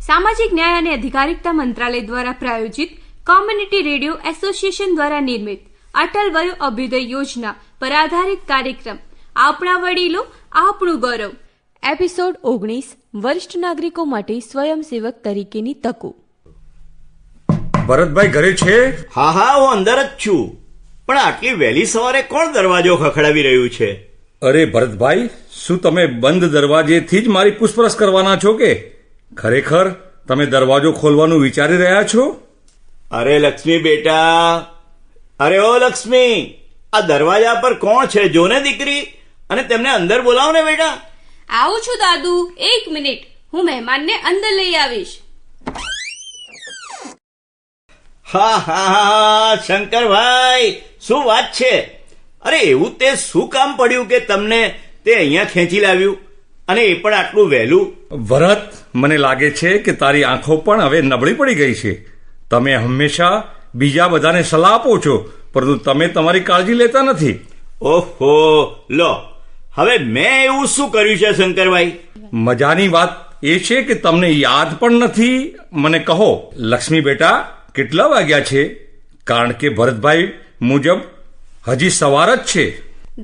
સામાજિક ન્યાય અને અધિકારિતા મંત્રાલય દ્વારા પ્રાયોજિત કોમ્યુનિટી રેડિયો એસોસિએશન દ્વારા નિર્મિત અટલ વયો અભ્યુદય યોજના પર આધારિત કાર્યક્રમ આપણા વડીલો આપણું ગૌરવ એપિસોડ 19 વરિષ્ઠ નાગરિકો માટે સ્વયંસેવક તરીકેની તકો. ભરતભાઈ ઘરે છે? હા હા, હું અંદર જ છું. પણ આટલી વહેલી સવારે કોણ દરવાજો ખખડાવી રહ્યું છે? અરે ભરતભાઈ, શું તમે બંધ દરવાજેથી જ મારી પૂછપરછ કરવાના છો કે ખરેખર તમે દરવાજો ખોલવાનું વિચારી રહ્યા છો? અરે લક્ષ્મી બેટા, અરે ઓ લક્ષ્મી, આ દરવાજા પર કોણ છે? જોને દીકરી, અને તેમને અંદર બોલાવો ને બેટા. આવું છું દાદુ, 1 મિનિટ, હું મહેમાનને અંદર લઈ આવીશ. હા હા હા, શંકરભાઈ, શું વાત છે? અરે એવું તે શું કામ પડ્યું કે તમને તે અહીંયા ખેંચી લાવ્યું, અને એ પણ આટલું વહેલું? ભરત, મને લાગે છે કે તારી આંખો પણ હવે નબળી પડી ગઈ છે. તમે હંમેશા બીજા બધાને સલાહ આપો છો, પરંતુ તમે તમારી કાળજી લેતા નથી. ઓહો, લો, હવે મેં એવું શું કર્યું છે શંકરભાઈ? મજાની વાત એ છે કે તમને યાદ પણ નથી. મને કહો લક્ષ્મી બેટા, કેટલા વાગ્યા છે? કારણ કે ભરતભાઈ મુજબ હજી સવાર જ છે.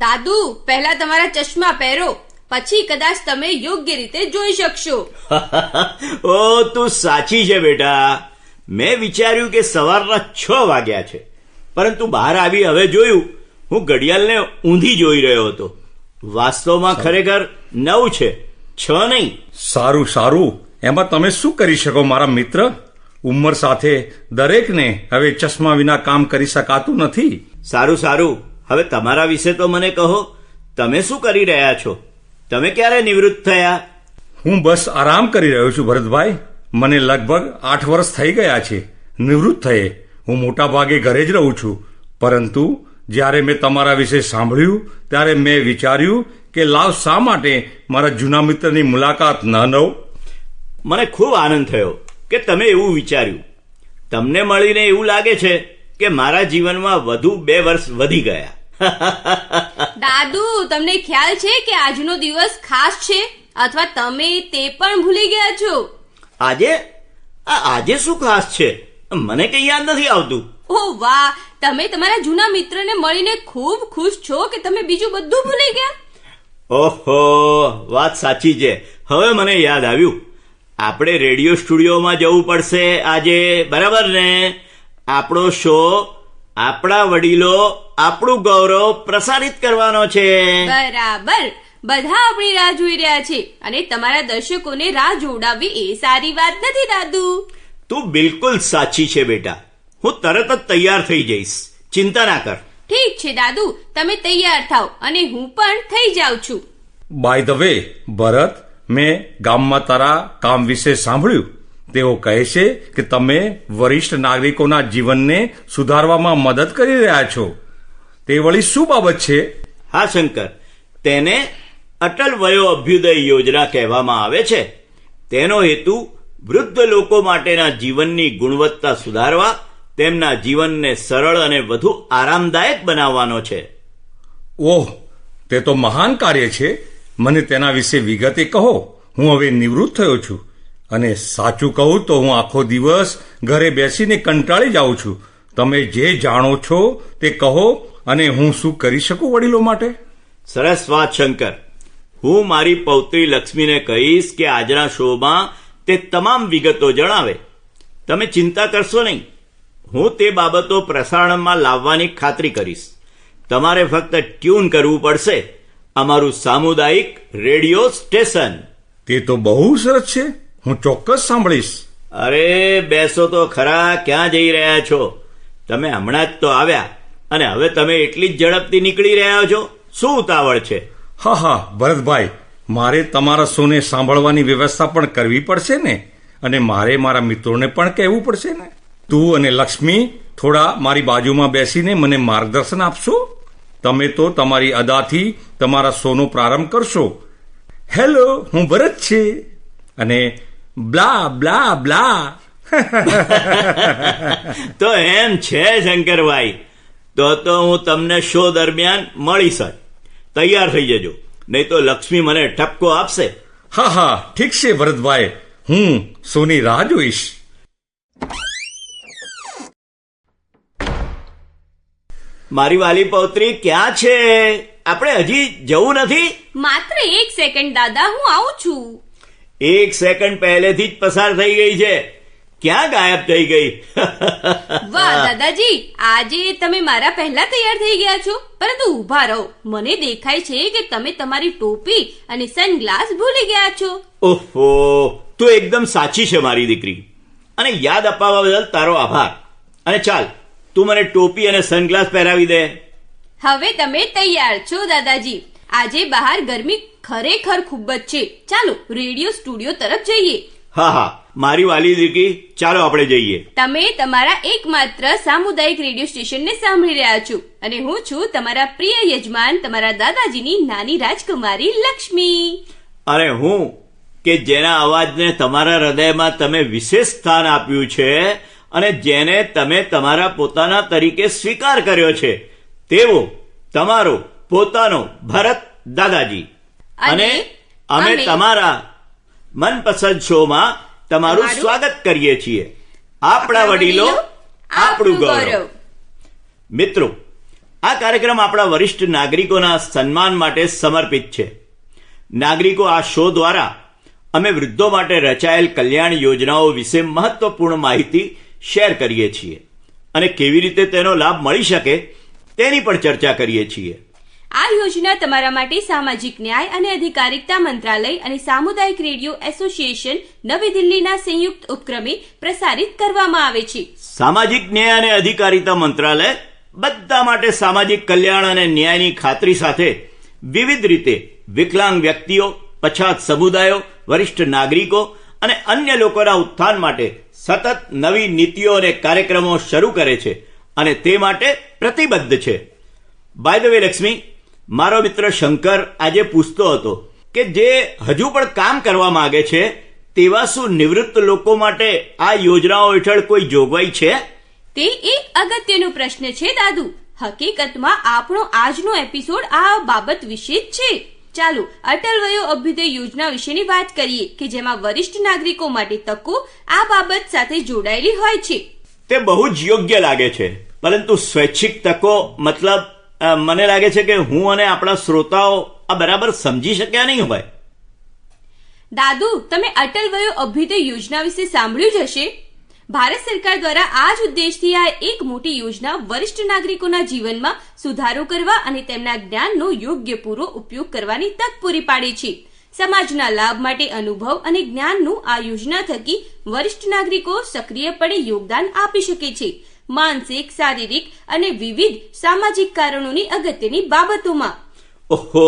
દાદુ, પહેલા તમારા ચશ્મા પહેરો, પછી કદાચ તમે યોગ્ય રીતે જોઈ શકશો. ઓ, તું સાચી છે બેટા. મેં વિચાર્યું કે સવારના 6 વાગ્યા છે, પરંતુ બહાર આવી હવે જોયું, હું ઘડિયાળને ઊંધી જોઈ રહ્યો હતો. વાસ્તવમાં ખરેખર 9 છે, 6 નહીં. સારું સારું, એમાં તમે શું કરી શકો મારા મિત્ર? ઉંમર સાથે દરેકને હવે ચશ્મા વિના કામ કરી શકાતું નથી. સારું સારું, હવે તમારા વિશે તો મને કહો. તમે શું કરી રહ્યા છો? તમે ક્યારે નિવૃત્ત થયા? હું બસ આરામ કરી રહ્યો છું ભરતભાઈ. મને લગભગ 8 વર્ષ થઈ ગયા છે નિવૃત્ત થયે. હું મોટા ભાગે ઘરે જ રહું છું, પરંતુ જ્યારે મેં તમારા વિશે સાંભળ્યું ત્યારે મેં વિચાર્યું કે લાવ, શા માટે મારા જૂના મિત્રની મુલાકાત ન લઉં? મને ખૂબ આનંદ થયો કે તમે એવું વિચાર્યું. તમને મળીને એવું લાગે છે કે મારા જીવનમાં વધુ 2 વર્ષ વધી ગયા. દાદુ, તમને ખ્યાલ છે કે આજનો દિવસ ખાસ છે, અથવા તમે તે પણ ભૂલી ગયા છો? આજે શું ખાસ છે? મને કઈ યાદ નથી આવતું. ઓહ વાહ, તમે તમારા જૂના મિત્રને મળીને ખૂબ ખુશ છો કે તમે બીજું બધું ભૂલી ગયા? ઓહો, વાત સાચી છે. હવે મને યાદ આવ્યું. આપણે રેડિયો સ્ટુડિયોમાં જવું પડશે આજે, બરાબર ને? આપણો શો આપણા વડીલો આપણું ગૌરવ પ્રસારિત કરવાનો છે. બરાબર, બધા આપણી રાહ જોઈ રહ્યા છે, અને તમારા દર્શકોને રાહ જોડાવવી એ સારી વાત નથી દાદુ. તું બિલકુલ સાચી છે બેટા. હું તરત જ તૈયાર થઈ જઈશ, ચિંતા ના કર. ઠીક છે દાદુ, તમે તૈયાર થાઓ, અને હું પણ થઈ જાઉં છું. બાય ધ વે ભરત, મેં ગામમાં તારા કામ વિશે સાંભળ્યું. તેઓ કહે છે કે તમે વરિષ્ઠ નાગરિકોના જીવનને સુધારવામાં મદદ કરી રહ્યા છો. તે વળી શું બાબત છે? હા શંકર, તેને અટલ વયો અભ્યુદય યોજના કહેવામાં આવે છે. તેનો હેતુ વૃદ્ધ લોકો માટેના જીવનની ગુણવત્તા સુધારવા, તેમના જીવનને સરળ અને વધુ આરામદાયક બનાવવાનો છે. ઓહ, તે તો મહાન કાર્ય છે. મને તેના વિશે વિગતે કહો. હું હવે નિવૃત્ત થયો છું, અને સાચું કહું તો હું આખો દિવસ ઘરે બેસીને કંટાળી જાઉં છું. તમે જે જાણો છો તે કહો, અને હું શું કરી શકું વડીલો માટે? સરસ વાત શંકર. હું મારી પૌત્રી લક્ષ્મીને કહીશ કે આજના શોમાં તે તમામ વિગતો જણાવે. તમે ચિંતા કરશો નહીં. હું તે બાબતો પ્રસારણમાં લાવવાની ખાતરી કરીશ. તમારે ફક્ત ટ્યુન કરવું પડશે અમારું સામુદાયિક રેડિયો સ્ટેશન. તે તો બહુ સરસ છે. હું ચોક્કસ સાંભળીશ. અરે બેસો તો ખરા, ક્યાં જઈ રહ્યા છો? તમે હમણાં જ તો આવ્યા, અને હવે તમે એટલી જ ઝડપથી નીકળી રહ્યા છો. શું ઉતાવળ છે? હા હા ભરતભાઈ, મારે તમારા શોને સાંભળવાની વ્યવસ્થા પણ કરવી પડશે ને, અને મારે મારા મિત્રોને પણ કહેવું પડશે ને. તું અને લક્ષ્મી થોડા મારી બાજુમાં બેસીને મને માર્ગદર્શન આપશો? તમે તો તમારી અદાથી તમારા શોનો પ્રારંભ કરશો. હેલો, હું ભરત છે, અને બ્લા બ્લા બ્લા. તો એમ છે શંકરભાઈ, તો હું તમને શો દરમિયાન મળીશ. તૈયાર થઈ જજો, નહીં તો લક્ષ્મી મને ઠપકો આપશે. હા હા, ઠીક છે ભરતભાઈ, હું શોની રાહ જોઈશ. મારી વાલી પૌત્રી ક્યાં છે? આપણે હજી જવું નથી? માત્ર 1 સેકન્ડ દાદા, હું આવું છું. 1 સેકન્ડ પહેલેથી જ પસાર થઈ ગઈ છે. ક્યાં ગાયબ થઈ ગઈ? વાહ દાદાજી, આજે તમે મારા પહેલા તૈયાર થઈ ગયા છો. પરંતુ ઊભા રહો, મને દેખાય છે કે તમે તમારી ટોપી અને સનગ્લાસ ભૂલી ગયા છો. ઓહો, તું એકદમ સાચી છે મારી દીકરી, અને યાદ અપાવવા બદલ તારો આભાર. અને ચાલ, તું મને ટોપી અને સનગ્લાસ પહેરાવી દે. હવે તમે તૈયાર છો દાદાજી? આજે બહાર ગરમી ખરેખર ખૂબ જ છે. ચાલો રેડિયો સ્ટુડિયો તરફ જઈએ. હા હા, મારી વાલી દીકરી, ચાલો આપણે જઈએ. તમે તમારા એકમાત્ર સામુદાયિક રેડિયો સ્ટેશનને સાંભળી રહ્યા છો અને હું છું તમારા પ્રિય યજમાન, તમારા દાદાજીની નાની રાજકુમારી લક્ષ્મી. અને હું કે જેના અવાજને તમારા હૃદયમાં તમે વિશેષ સ્થાન આપ્યું છે અને જેને તમે તમારા પોતાના તરીકે સ્વીકાર કર્યો છે, તેવો તમારો પોતાનો ભરત દાદાજી. અને અમે તમારા મનપસંદ શોમાં તમારું સ્વાગત કરીએ છીએ. આપણા વડીલો, આપણું ગૌરવ. મિત્રો, આ કાર્યક્રમ આપણા વરિષ્ઠ નાગરિકોના સન્માન માટે સમર્પિત છે. નાગરિકો, આ શો દ્વારા અમે વૃદ્ધો માટે રચાયેલ કલ્યાણ યોજનાઓ વિશે મહત્વપૂર્ણ માહિતી શેર કરીએ છીએ અને કેવી રીતે તેનો લાભ મળી શકે તેની પણ ચર્ચા કરીએ છીએ. આ યોજના તમારા માટે સામાજિક ન્યાય અને અધિકારિતા મંત્રાલય અને સામુદાયિક રેડિયો એસોસિએશન નવી દિલ્હીના સંયુક્ત ઉપક્રમે પ્રસારિત કરવામાં આવે છે. સામાજિક ન્યાય અને અધિકારિતા મંત્રાલય બધા માટે સામાજિક કલ્યાણ અને ન્યાયની ખાતરી સાથે વિવિધ રીતે વિકલાંગ વ્યક્તિઓ, પછાત સમુદાયો, વરિષ્ઠ નાગરિકો અને અન્ય લોકોના ઉત્થાન માટે સતત નવી નીતિઓ અને કાર્યક્રમો શરૂ કરે છે અને તે માટે પ્રતિબદ્ધ છે. બાય ધ વે લક્ષ્મી, મારો મિત્ર શંકર આજે પૂછતો હતો કે જે હજુ પણ કામ કરવા માંગે છે તેવા શું નિવૃત્ત લોકો માટે આ યોજનાઓ હેઠળ કોઈ જોગવાઈ છે? તે એક અગત્યનો પ્રશ્ન છે દાદુ. હકીકતમાં આપણો આજનો એપિસોડ આ બાબત વિશે જ છે. ચાલો અટલ વયો અભ્યુદય યોજના વિશેની વાત કરીએ કે જેમાં વરિષ્ઠ નાગરિકો માટે તકો આ બાબત સાથે જોડાયેલી હોય છે. તે બહુ જ યોગ્ય લાગે છે, પરંતુ સ્વૈચ્છિક તકો મતલબ મને લાગે છે કે હું અને આપણા શ્રોતાઓ આ બરાબર સમજી શક્યા નહીં હોય. દાદુ, તમે અટલ વયો અભ્યુદય યોજના વિશે સાંભળ્યું જ હશે. ભારત સરકાર દ્વારા આ જ ઉદ્દેશથી આ એક મોટી યોજના વરિષ્ઠ નાગરિકોના જીવનમાં સુધારો કરવા અને તેમના જ્ઞાનનો યોગ્ય પૂરો ઉપયોગ કરવાની તક પૂરી પાડે છે. સમાજના લાભ માટે અનુભવ અને જ્ઞાનનું આ યોજના થકી વરિષ્ઠ નાગરિકો સક્રિયપણે યોગદાન આપી શકે છે માનસિક, શારીરિક અને વિવિધ સામાજિક કારણોની અગત્યની બાબતોમાં. ઓહો,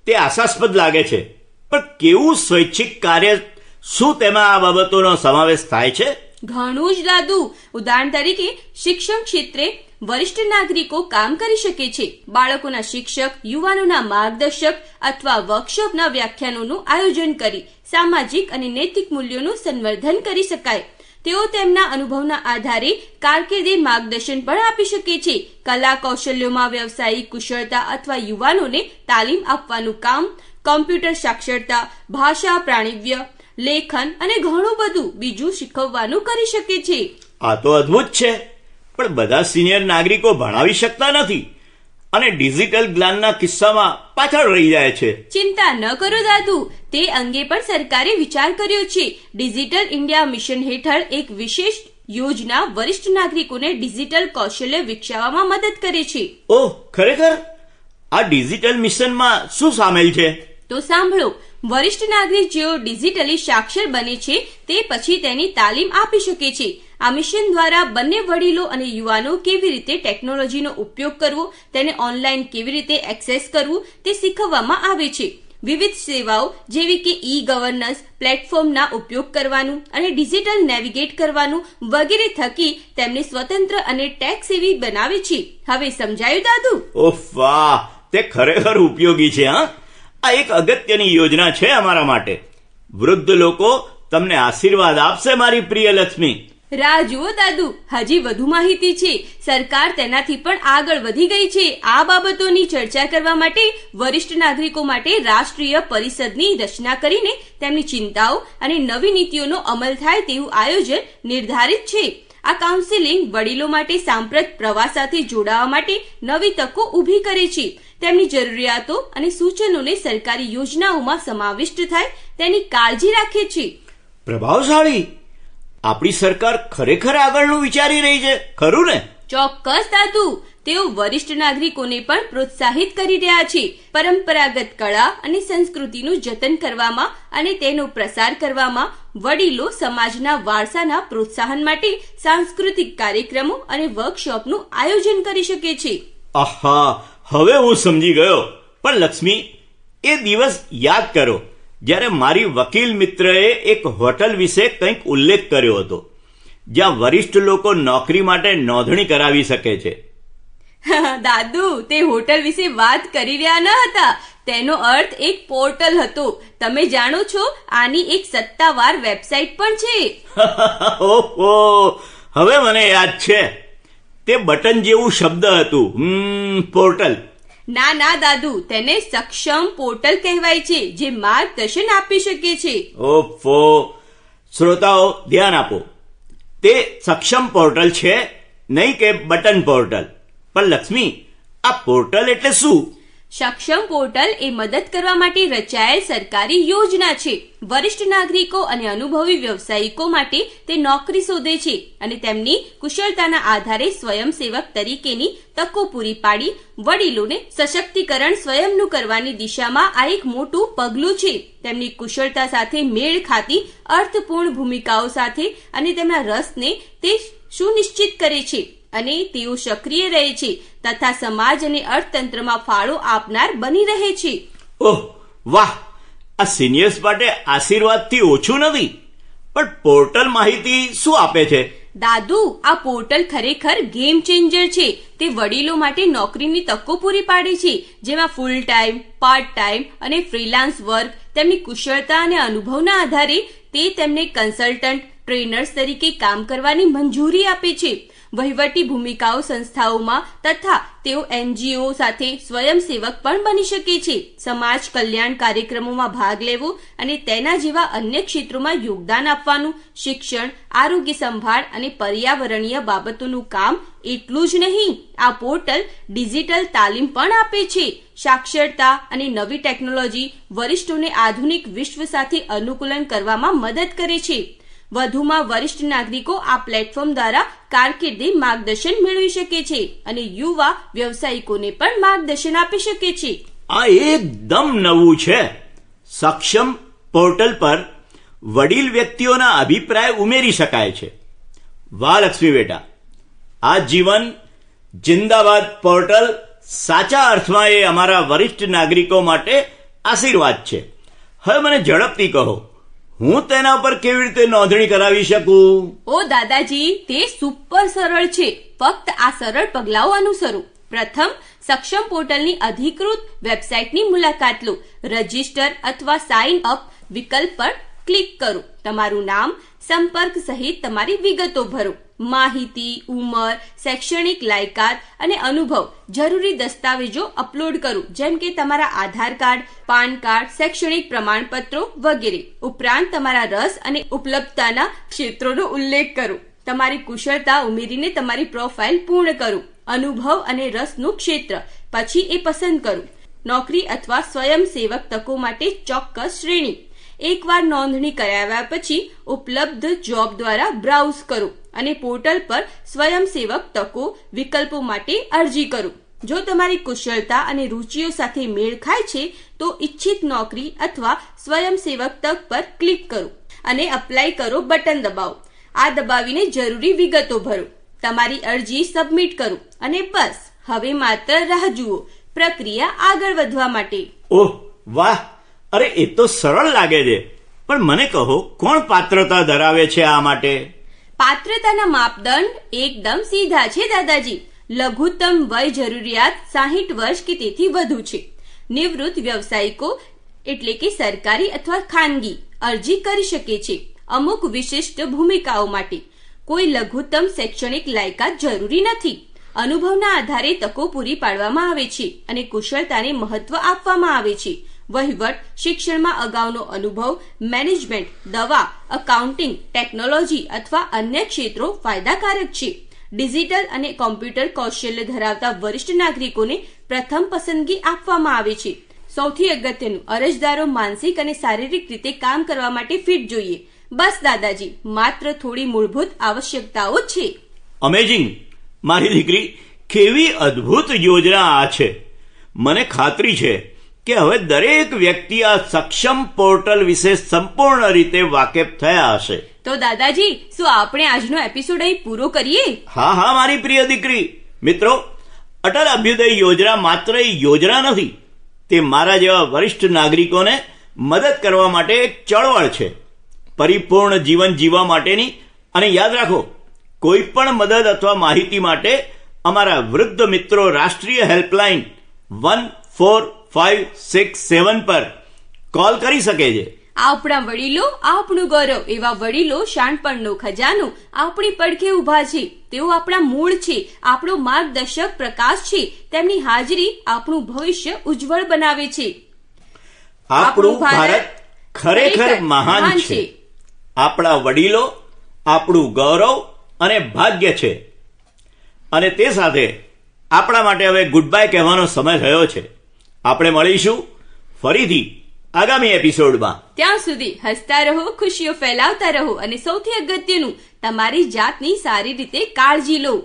તે આશાસ્પદ લાગે છે. પણ કેવું સ્વૈચ્છિક કાર્ય, શું તેમાં આ બાબતોનો સમાવેશ થાય છે? ઘણું જ દાદુ. ઉદાહરણ તરીકે શિક્ષણ ક્ષેત્રે વરિષ્ઠ નાગરિકો કામ કરી શકે છે. બાળકોના શિક્ષક, યુવાનોના માર્ગદર્શક અથવા વર્કશોપના વ્યાખ્યાનોનું આયોજન કરી સામાજિક અને નૈતિક મૂલ્યોનું સંવર્ધન કરી શકાય. તેઓ તેમના અનુભવના આધારે કારકિર્દી માર્ગદર્શન પણ આપી શકે છે. કલા કૌશલ્યોમાં વ્યવસાયિક કુશળતા અથવા યુવાનોને તાલીમ આપવાનું કામ, કોમ્પ્યુટર સાક્ષરતા, ભાષા પ્રાણીવ્ય, લેખન અને ઘણું બધું બીજું શીખવવાનું કરી શકે છે. આ તો અદ્ભુત છે. પણ બધા સિનિયર નાગરિકો ભણાવી શકતા નથી અને ડિજિટલ જ્ઞાનના કિસ્સામાં પાછળ રહી જાય છે. ચિંતા ન કરો દાદુ, તે અંગે પણ સરકારે વિચાર કર્યો છે. ડિજિટલ ઇન્ડિયા મિશન હેઠળ એક વિશેષ યોજના વરિષ્ઠ નાગરિકોને ડિજિટલ કૌશલ્ય વિકસાવવામાં મદદ કરે છે. ઓહ, ખરેખર? આ ડિજિટલ મિશનમાં શું સામેલ છે? તો સાંભળો. વરિષ્ઠ નાગરિક જેઓ ડિજિટલી સાક્ષર બને છે તે પછી તેની તાલીમ આપી શકે છે. આ મિશન દ્વારા બંને વડીલો અને યુવાનો કેવી રીતે ટેકનોલોજીનો ઉપયોગ કરવો, તેને ઓનલાઈન કેવી રીતે એક્સેસ કરવું તે શીખવવામાં આવે છે. વિવિધ સેવાઓ જેવી કે ઈ ગવર્નન્સ પ્લેટફોર્મના ઉપયોગ કરવાનું અને ડિજિટલ નેવિગેટ કરવાનું વગેરે થકી તેમને સ્વતંત્ર અને ટેક સેવી બનાવે છે. હવે સમજાયું દાદુ? ઓહ વાહ, તે ખરેખર ઉપયોગી છે. હા, આ એક અગત્યની યોજના છે અમારા માટે. વૃદ્ધ લોકો તમને આશીર્વાદ આપશે મારી પ્રિય લક્ષ્મી. રાહ જુઓ દાદુ, હજી વધુ માહિતી છે. સરકાર તેનાથી પણ આગળ વધી ગઈ છે. આ બાબતોની ચર્ચા કરવા માટે વરિષ્ઠ નાગરિકો માટે રાષ્ટ્રીય પરિષદની રચના કરીને તેમની ચિંતાઓ અને નવી નીતિઓનો અમલ થાય તેવું આયોજન નિર્ધારિત છે. આ કાઉન્સિલિંગ વડીલો માટે સાંપ્રત પ્રવાસ સાથે જોડાવા માટે નવી તકો ઊભી કરે છે. તેમની જરૂરિયાતો અને સૂચનોને સરકારી યોજનાઓમાં સમાવિષ્ટ થાય તેની કાળજી રાખે છે. પ્રભાવશાળી. આપણી સરકાર ખરેખર આગળનું વિચારી રહી છે, ખરું ને? ચોક્કસ દાદુ, તેઓ વરિષ્ઠ નાગરિકોને પણ પ્રોત્સાહિત કરી રહ્યા છે. પરંપરાગત કળા અને સંસ્કૃતિનું જતન કરવામાં અને તેનો પ્રસાર કરવામાં વડીલો સમાજના વારસાના પ્રોત્સાહન માટે સાંસ્કૃતિક કાર્યક્રમો અને વર્કશોપનું આયોજન કરી શકે છે. આહા, હવે હું સમજી ગયો. પણ લક્ષ્મી, એ દિવસ યાદ કરો જ્યારે મારી વકીલ મિત્રએ એક હોટલ વિશે કંઈક ઉલ્લેખ કર્યો હતો જ્યાં વરિષ્ઠ લોકો નોકરી માટે નોંધણી કરાવી શકે છે. દાદુ, તે હોટલ વિશે વાત કરી રહ્યા ન હતા. તેનો અર્થ એક પોર્ટલ હતો. તમે જાણો છો, આની એક સત્તાવાર વેબસાઇટ પણ છે. ઓહો, હવે મને યાદ છે. તે બટન જેવું શબ્દ હતું, પોર્ટલ. ના ના દાદુ, તેને સક્ષમ પોર્ટલ કહેવાય છે, જે માર્ગદર્શન આપી શકે છે. ઓફો, શ્રોતાઓ ધ્યાન આપો. તે સક્ષમ પોર્ટલ છે, નહીં કે બટન પોર્ટલ. પણ લક્ષ્મી, આ પોર્ટલ એટલે શું? સક્ષમ પોર્ટલ એ મદદ કરવા માટે રચાયેલ સરકારી યોજના છે. વરિષ્ઠ નાગરિકો અને અનુભવી વ્યવસાયિકો માટે તે નોકરી શોધે છે અને તેમની કુશળતાના આધારે સ્વયંસેવક તરીકેની તકો પૂરી પાડી વડીલોને સશક્તિકરણ સ્વયંનું કરવાની દિશામાં આ એક મોટું પગલું છે. તેમની કુશળતા સાથે મેળ ખાતી અર્થપૂર્ણ ભૂમિકાઓ સાથે અને તેમના રસને તે સુનિશ્ચિત કરે છે અને તેઓ સક્રિય રહે છે તથા સમાજ અને અર્થતંત્રમાં ફાળો આપનાર બની રહે છે. ઓહ વાહ, આ સિનિયર્સ માટે આશીર્વાદથી ઓછું નથી. પણ પોર્ટલ માહિતી શું આપે છે? દાદુ, આ પોર્ટલ ખરેખર ગેમ ચેન્જર છે. તે વડીલો માટે નોકરીની તકો પૂરી પાડે છે, જેમાં ફૂલ ટાઈમ, પાર્ટ ટાઈમ અને ફ્રીલાન્સ વર્ક તેમની કુશળતા અને અનુભવના આધારે તે તેમને કન્સલ્ટન્ટ, ટ્રેનર્સ તરીકે કામ કરવાની મંજૂરી આપે છે. વહીવટી ભૂમિકાઓ સંસ્થાઓમાં તથા તેઓ એનજીઓ સાથે સ્વયંસેવક પણ બની શકે છે. સમાજ કલ્યાણ કાર્યક્રમોમાં ભાગ લેવો અને તેના જેવા અન્ય ક્ષેત્રોમાં યોગદાન આપવાનું, શિક્ષણ, આરોગ્ય સંભાળ અને પર્યાવરણીય બાબતોનું કામ એટલું જ નહીં, આ પોર્ટલ ડિજિટલ તાલીમ પણ આપે છે. સાક્ષરતા અને નવી ટેકનોલોજી વરિષ્ઠોને આધુનિક વિશ્વ સાથે અનુકૂલન કરવામાં મદદ કરે છે. વધુમાં વરિષ્ઠ નાગરિકો આ પ્લેટફોર્મ દ્વારા કારકિર્દી માર્ગદર્શન મેળવી શકે છે અને યુવા વ્યવસાયિકોને પણ માર્ગદર્શન આપી શકે છે. આ એકદમ નવું છે. સક્ષમ પોર્ટલ પર વડીલ વ્યક્તિઓના અભિપ્રાય ઉમેરી શકાય છે. વાહ લક્ષ્મી બેટા, આ જીવન જિંદાબાદ પોર્ટલ સાચા અર્થમાં એ અમારા વરિષ્ઠ નાગરિકો માટે આશીર્વાદ છે. હવે મને ઝડપથી કહો, હું તેના પર કેવી રીતે નોંધણી કરાવી શકું? ઓ દાદાજી, તે સુપર સરળ છે. ફક્ત આ સરળ પગલાઓ અનુસરો. પ્રથમ, સક્ષમ પોર્ટલની અધિકૃત વેબસાઇટની મુલાકાત લો. રજિસ્ટર અથવા સાઇન અપ વિકલ્પ પર ક્લિક કરો. તમારું નામ, સંપર્ક સહિત તમારી વિગતો ભરો. માહિતી, ઉંમર, શૈક્ષણિક લાયકાત અને અનુભવ જરૂરી દસ્તાવેજો અપલોડ કરો, જેમ કે તમારા આધાર કાર્ડ, પાન કાર્ડ, શૈક્ષણિક પ્રમાણપત્રો વગેરે. ઉપરાંત તમારા રસ અને ઉપલબ્ધતાના ક્ષેત્રોનો ઉલ્લેખ કરો. તમારી કુશળતા ઉમેરીને તમારી પ્રોફાઇલ પૂર્ણ કરો. અનુભવ અને રસનું ક્ષેત્ર પછી એ પસંદ કરો. નોકરી અથવા સ્વયંસેવક તકો માટે ચોક્કસ શ્રેણી. એકવાર નોંધણી કરાવ્યા પછી ઉપલબ્ધ જોબ દ્વારા બ્રાઉઝ કરો અને પોર્ટલ પર સ્વયંસેવક તકો વિકલ્પો માટે અરજી કરો. જો તમારી કુશળતા અને રુચિઓ સાથે મેળ ખાય છે તો ઇચ્છિત નોકરી અથવા સ્વયંસેવક તક પર ક્લિક કરો અને અપ્લાય કરો બટન દબાવો. આ દબાવીને જરૂરી વિગતો ભરો. તમારી અરજી સબમિટ કરો અને બસ, હવે માત્ર રાહ જુઓ પ્રક્રિયા આગળ વધવા માટે. ઓહ વાહ, અરે એ તો સરળ લાગે છે. પણ મને કહો, કોણ પાત્રતા ધરાવે છે આ માટે? પાત્રતાના માપદંડ એકદમ સીધા છે દાદાજી. લઘુત્તમ વય જરૂરિયાત 60 વર્ષ કે તેથી વધુ છે. નિવૃત્ત વ્યવસાયિકો એટલે કે સરકારી અથવા ખાનગી અરજી કરી શકે છે અમુક વિશિષ્ટ ભૂમિકાઓ માટે. કોઈ લઘુત્તમ શૈક્ષણિક લાયકાત જરૂરી નથી. અનુભવના આધારે તકો પૂરી પાડવામાં આવે છે અને કુશળતાને મહત્વ આપવામાં આવે છે. વહીવટ, શિક્ષણમાં અગાઉનો અનુભવ, મેનેજમેન્ટ, દવા, એકાઉન્ટિંગ, ટેકનોલોજી અથવા અન્ય ક્ષેત્રો ફાયદાકારક છે. ડિજિટલ અને કોમ્પ્યુટર કૌશલ્ય ધરાવતા વરિષ્ઠ નાગરિકોને પ્રથમ પસંદગી આપવામાં આવે છે. સૌથી અગત્યનું, અરજદારો માનસિક અને શારીરિક રીતે કામ કરવા માટે ફિટ જોઈએ. બસ દાદાજી, માત્ર થોડી મૂળભૂત આવશ્યકતાઓ જ છે. અમેઝિંગ! મારી દીકરી, કેવી અદ્ભુત યોજના આ છે. મને ખાતરી છે કે હવે દરેક વ્યક્તિ આ સક્ષમ પોર્ટલ વિશે સંપૂર્ણ રીતે વાકેફ થયા હશે. તો દાદાજી, શું આપણે આજનો એપિસોડ અહીં પૂરો કરીએ? હા હા મારી પ્રિય દીકરી. મિત્રો, અટલ અભ્યુદય યોજના માત્ર યોજના નથી, તે મારા જેવા વરિષ્ઠ નાગરિકોને મદદ કરવા માટે એક ચળવળ છે, પરિપૂર્ણ જીવન જીવવા માટેની. અને યાદ રાખો, કોઈ પણ મદદ અથવા માહિતી માટે અમારા વૃદ્ધ મિત્રો રાષ્ટ્રીય હેલ્પલાઇન 1456 પર કોલ કરી શકે છે. આપણા વડીલો આપણું ગૌરવ. એવા વડીલો શાણપણનો ખજાનો આપણી પડખે ઉભા છે. તેઓ આપણા મૂળ છે, આપણો માર્ગદર્શક પ્રકાશ છે. તેમની હાજરી આપણું ભવિષ્ય ઉજ્જવળ બનાવે છે. આપણું ભારત ખરેખર મહાન છે. આપણા વડીલો આપણું ગૌરવ અને ભાગ્ય છે. અને તે સાથે આપણા માટે હવે ગુડ બાય કહેવાનો સમય થયો છે. આપણે મળીશું ફરીથી આગામી એપિસોડમાં. ત્યાં સુધી હસતા રહો, ખુશીઓ ફેલાવતા રહો અને સૌથી અગત્યનું, તમારી જાતની સારી રીતે કાળજી લો.